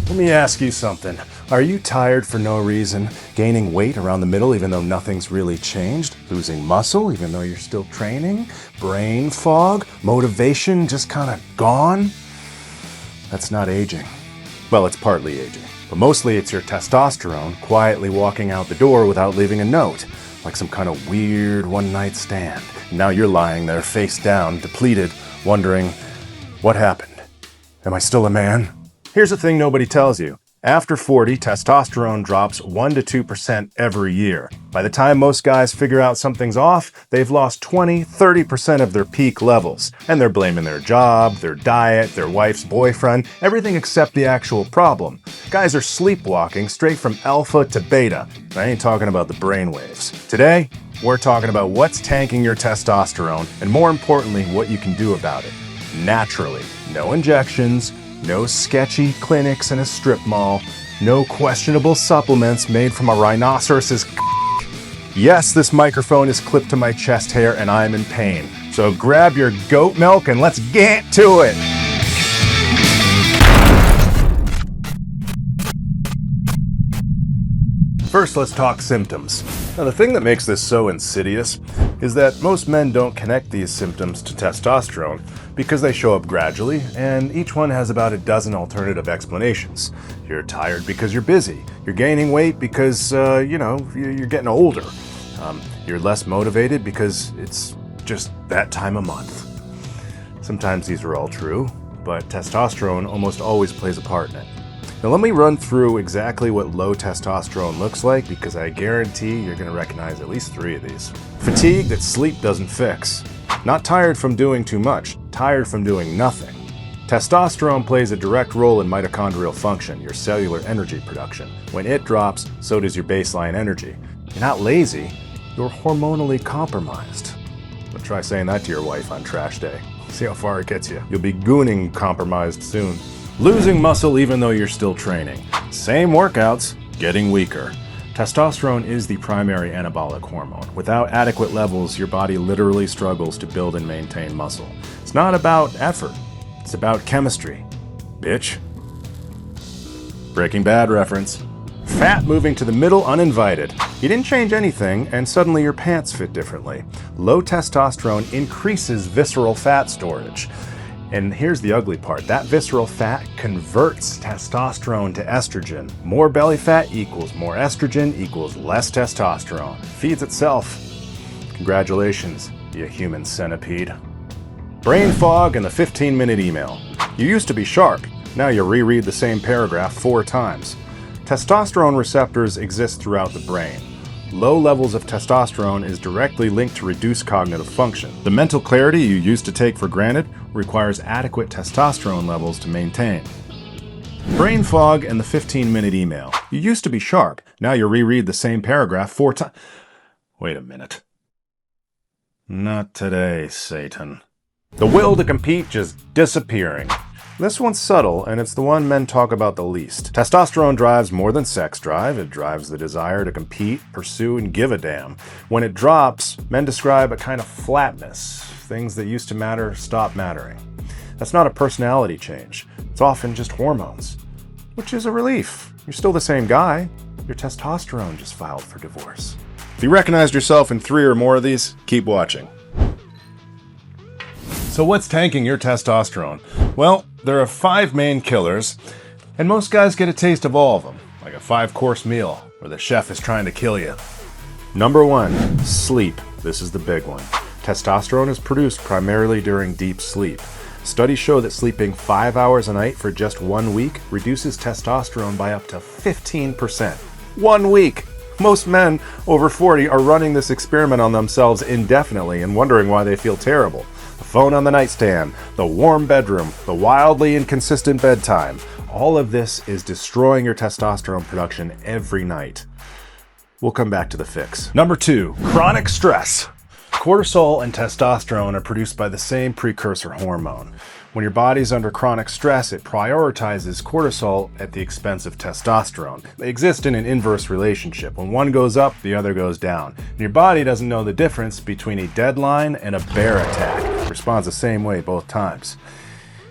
Let me ask you something. Are you tired for no reason? Gaining weight around the middle even though nothing's really changed? Losing muscle even though you're still training? Brain fog? Motivation just kind of gone? That's not aging. Well, it's partly aging, but mostly it's your testosterone quietly walking out the door without leaving a note, like some kind of weird one-night stand. Now you're lying there face down, depleted, wondering, what happened? Am I still a man? Here's the thing nobody tells you. After 40, testosterone drops 1 to 2% every year. By the time most guys figure out something's off, they've lost 20-30% of their peak levels. And they're blaming their job, their diet, their wife's boyfriend, everything except the actual problem. Guys are sleepwalking straight from alpha to beta. I ain't talking about the brainwaves. Today, we're talking about what's tanking your testosterone, and more importantly, what you can do about it. Naturally. No injections, no sketchy clinics in a strip mall, no questionable supplements made from a rhinoceros's Yes, this microphone is clipped to my chest hair and I'm in pain. So grab your goat milk and let's get to it! First, let's talk symptoms. Now, the thing that makes this so insidious is that most men don't connect these symptoms to testosterone because they show up gradually, and each one has about a dozen alternative explanations. You're tired because you're busy. You're gaining weight because, you're getting older. You're less motivated because it's just that time of month. Sometimes these are all true, but testosterone almost always plays a part in it. Now let me run through exactly what low testosterone looks like, because I guarantee you're going to recognize at least 3 of these. Fatigue that sleep doesn't fix. Not tired from doing too much, tired from doing nothing. Testosterone plays a direct role in mitochondrial function, your cellular energy production. When it drops, so does your baseline energy. You're not lazy, you're hormonally compromised. But try saying that to your wife on trash day. See how far it gets you. You'll be gooning compromised soon. Losing muscle even though you're still training. Same workouts, getting weaker. Testosterone is the primary anabolic hormone. Without adequate levels, your body literally struggles to build and maintain muscle. It's not about effort, it's about chemistry. Bitch. Breaking Bad reference. Fat moving to the middle uninvited. You didn't change anything, and suddenly your pants fit differently. Low testosterone increases visceral fat storage. And here's the ugly part. That visceral fat converts testosterone to estrogen. More belly fat equals more estrogen equals less testosterone. Feeds itself. Congratulations, you human centipede. Brain fog and the 15-minute email. You used to be sharp. Now you reread the same paragraph 4 times. Testosterone receptors exist throughout the brain. Low levels of testosterone is directly linked to reduced cognitive function. The mental clarity you used to take for granted requires adequate testosterone levels to maintain. Brain fog and the 15-minute email. You used to be sharp. Now you reread the same paragraph 4 times. Wait a minute. Not today, Satan. The will to compete just disappearing. This one's subtle, and it's the one men talk about the least. Testosterone drives more than sex drive. It drives the desire to compete, pursue, and give a damn. When it drops, men describe a kind of flatness. Things that used to matter stop mattering. That's not a personality change. It's often just hormones, which is a relief. You're still the same guy. Your testosterone just filed for divorce. If you recognized yourself in 3 or more of these, keep watching. So what's tanking your testosterone? Well, there are 5 main killers, and most guys get a taste of all of them, like a 5-course meal where the chef is trying to kill you. Number 1, sleep. This is the big one. Testosterone is produced primarily during deep sleep. Studies show that sleeping 5 hours a night for just 1 week reduces testosterone by up to 15%. 1 week! Most men over 40 are running this experiment on themselves indefinitely and wondering why they feel terrible. The phone on the nightstand, the warm bedroom, the wildly inconsistent bedtime. All of this is destroying your testosterone production every night. We'll come back to the fix. Number 2, chronic stress. Cortisol and testosterone are produced by the same precursor hormone. When your body's under chronic stress, it prioritizes cortisol at the expense of testosterone. They exist in an inverse relationship. When one goes up, the other goes down. And your body doesn't know the difference between a deadline and a bear attack. It responds the same way both times.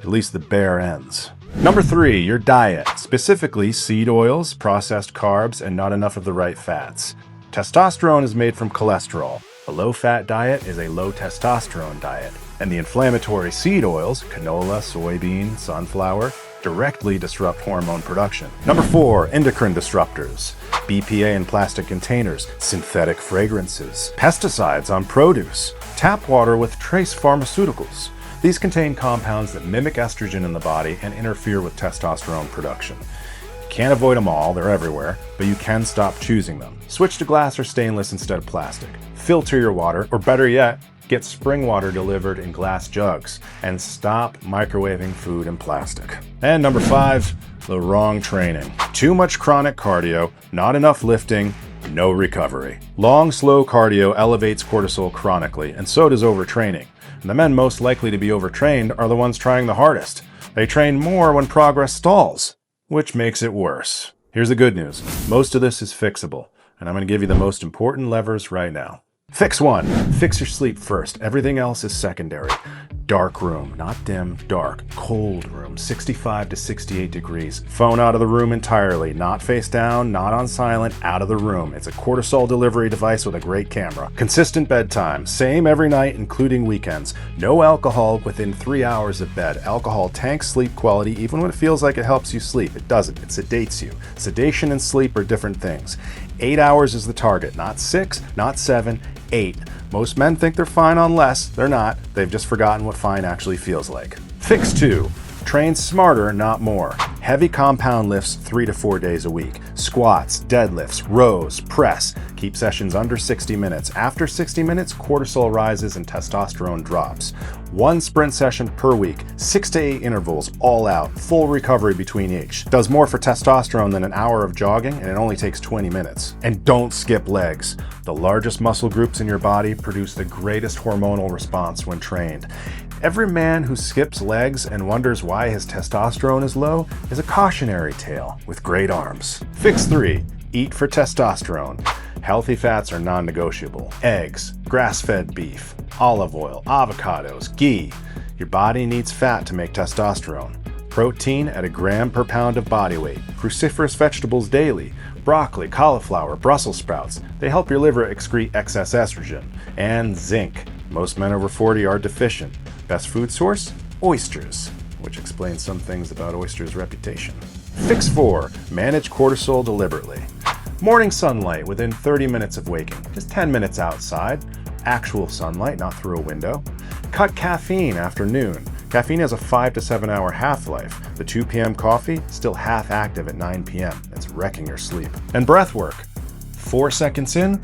At least the bear ends. Number 3, your diet, specifically seed oils, processed carbs, and not enough of the right fats. Testosterone is made from cholesterol. A low-fat diet is a low testosterone diet, and the inflammatory seed oils, canola, soybean, sunflower, directly disrupt hormone production. Number 4, endocrine disruptors. BPA in plastic containers, synthetic fragrances, pesticides on produce, tap water with trace pharmaceuticals. These contain compounds that mimic estrogen in the body and interfere with testosterone production. You can't avoid them all, they're everywhere, but you can stop choosing them. Switch to glass or stainless instead of plastic. Filter your water, or better yet, get spring water delivered in glass jugs, and stop microwaving food in plastic. And number 5, the wrong training. Too much chronic cardio, not enough lifting, no recovery. Long, slow cardio elevates cortisol chronically, and so does overtraining. And the men most likely to be overtrained are the ones trying the hardest. They train more when progress stalls, which makes it worse. Here's the good news. Most of this is fixable, and I'm going to give you the most important levers right now. Fix 1. Fix your sleep first. Everything else is secondary. Dark room, not dim, dark. Cold room, 65 to 68 degrees. Phone out of the room entirely, not face down, not on silent, out of the room. It's a cortisol delivery device with a great camera. Consistent bedtime, same every night, including weekends. No alcohol within 3 hours of bed. Alcohol tanks sleep quality even when it feels like it helps you sleep. It doesn't, it sedates you. Sedation and sleep are different things. 8 hours is the target, not 6, not 7, 8. Most men think they're fine on less. They're not. They've just forgotten what fine actually feels like. Fix 2. Train smarter, not more. Heavy compound lifts 3 to 4 days a week. Squats, deadlifts, rows, press. Keep sessions under 60 minutes. After 60 minutes, cortisol rises and testosterone drops. 1 sprint session per week, 6 to 8 intervals, all out, full recovery between each. Does more for testosterone than an hour of jogging, and it only takes 20 minutes. And don't skip legs. The largest muscle groups in your body produce the greatest hormonal response when trained. Every man who skips legs and wonders why his testosterone is low is a cautionary tale with great arms. Fix 3. Eat for testosterone. Healthy fats are non-negotiable. Eggs, grass-fed beef, olive oil, avocados, ghee. Your body needs fat to make testosterone. Protein at 1 gram per pound of body weight. Cruciferous vegetables daily. Broccoli, cauliflower, Brussels sprouts. They help your liver excrete excess estrogen. And zinc. Most men over 40 are deficient. Best food source? Oysters, which explains some things about oysters' reputation. Fix 4. Manage cortisol deliberately. Morning sunlight within 30 minutes of waking, just 10 minutes outside. Actual sunlight, not through a window. Cut caffeine after noon. Caffeine has a 5 to 7 hour half-life. The 2 p.m. coffee, still half active at 9 p.m. It's wrecking your sleep. And breath work. 4 seconds in,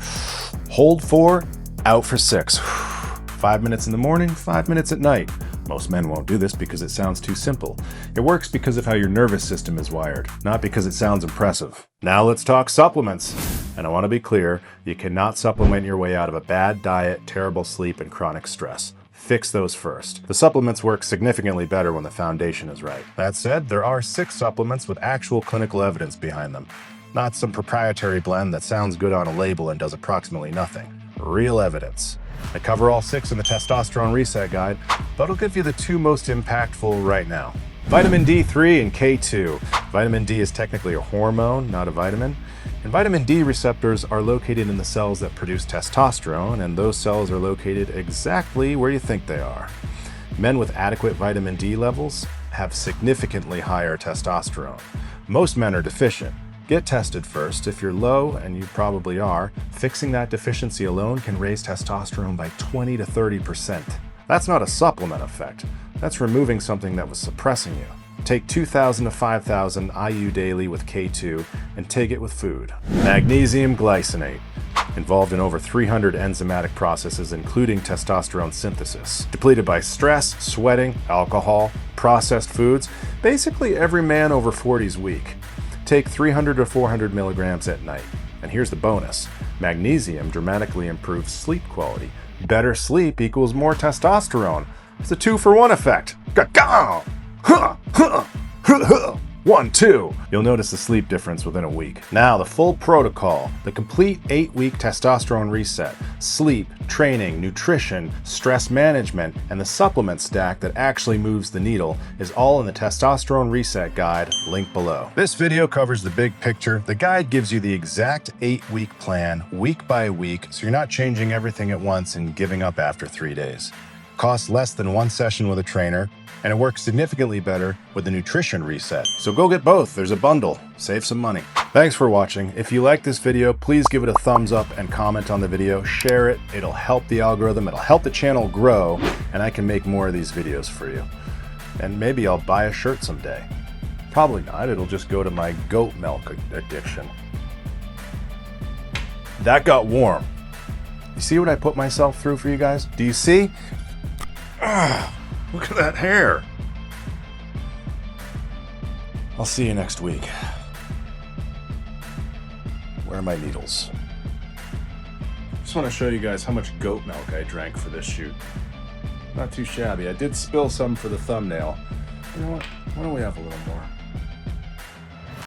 hold 4, out for 6. 5 minutes in the morning, 5 minutes at night. Most men won't do this because it sounds too simple. It works because of how your nervous system is wired, not because it sounds impressive. Now let's talk supplements. And I want to be clear, you cannot supplement your way out of a bad diet, terrible sleep, and chronic stress. Fix those first. The supplements work significantly better when the foundation is right. That said, there are 6 supplements with actual clinical evidence behind them. Not some proprietary blend that sounds good on a label and does approximately nothing. Real evidence. I cover all 6 in the Testosterone Reset Guide, but I'll give you the 2 most impactful right now. Vitamin D3 and K2. Vitamin D is technically a hormone, not a vitamin. And vitamin D receptors are located in the cells that produce testosterone, and those cells are located exactly where you think they are. Men with adequate vitamin D levels have significantly higher testosterone. Most men are deficient. Get tested first. If you're low, and you probably are, fixing that deficiency alone can raise testosterone by 20 to 30%. That's not a supplement effect. That's removing something that was suppressing you. Take 2,000 to 5,000 IU daily with K2 and take it with food. Magnesium glycinate, involved in over 300 enzymatic processes including testosterone synthesis. Depleted by stress, sweating, alcohol, processed foods, basically every man over 40 is weak. Take 300 to 400 milligrams at night. And here's the bonus. Magnesium dramatically improves sleep quality. Better sleep equals more testosterone. It's a 2-for-1 effect. 1, 2. You'll notice the sleep difference within a week. Now, the full protocol, the complete 8-week testosterone reset, sleep, training, nutrition, stress management, and the supplement stack that actually moves the needle is all in the Testosterone Reset Guide, link below. This video covers the big picture. The guide gives you the exact 8-week plan, week by week, so you're not changing everything at once and giving up after 3 days. Costs less than one session with a trainer, and it works significantly better with the nutrition reset. So go get both. There's a bundle. Save some money. Thanks for watching. If you like this video, please give it a thumbs up and comment on the video. Share it. It'll help the algorithm. It'll help the channel grow, and I can make more of these videos for you. And maybe I'll buy a shirt someday. Probably not. It'll just go to my goat milk addiction. That got warm. You see what I put myself through for you guys? Do you see? Look at that hair. I'll see you next week. Where are my needles? Just want to show you guys how much goat milk I drank for this shoot. Not too shabby. I did spill some for the thumbnail. You know what? Why don't we have a little more?